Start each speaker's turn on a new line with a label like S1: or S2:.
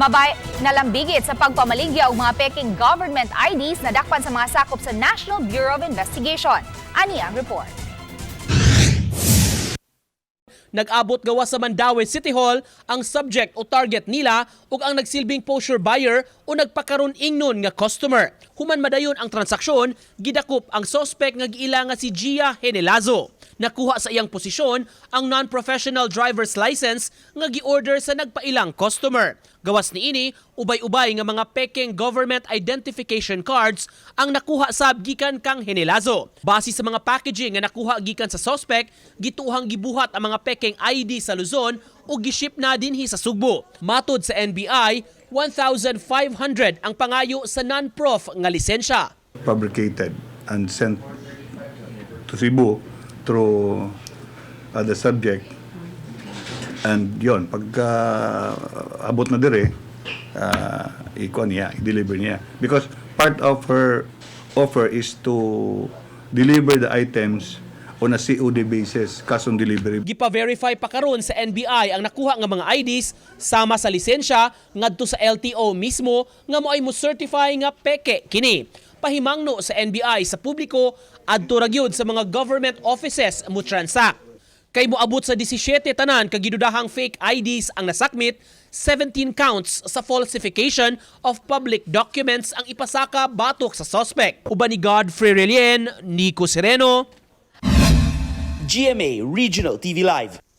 S1: Mabay nalambigit sa pagpamaligya og mga Pekeng government IDs na dakpan sa mga sakop sa National Bureau of Investigation. Ani ang report.
S2: Nag-abot gawa sa Mandaue City Hall ang subject o target nila ug ang nagsilbing posture buyer o nagpakaron ingnon nga customer. Human madayon ang transaksyon, gidakop ang suspect nga giila nga si Gia Henelazo. Nakuha sa iyang posisyon ang non-professional driver's license nga gi-order sa nagpailang customer. Gawas niini, ubay-ubay nga mga Pekeng government identification cards ang nakuha sab gikan kang Henelazo. Base sa mga packaging nga nakuha gikan sa suspect, gituhang gibuhat ang mga Pekeng ID sa Luzon o giship na dinhi sa Sugbo. Matod sa NBI, 1,500 ang pangayo sa non-prof nga lisensya.
S3: Fabricated and sent to Cebu through the subject. And yon, pagka abot na dire, i-deliver niya. Because part of her offer is to deliver the items on a COD basis, cash on delivery.
S2: Gipa-verify pa karon sa NBI ang nakuha nga mga IDs sama sa lisensya ngadto sa LTO mismo nga moay mo certify nga peke kini. Pahimangno sa NBI sa publiko adto ra gyud sa mga government offices mo transact. Kay moabot sa 17 tanan kagidudahang fake IDs ang nasakmit, 17 counts sa falsification of public documents ang ipasaka batok sa suspect. Uban ni Godfrey Relien, Nico Sereno,
S4: GMA Regional TV Live.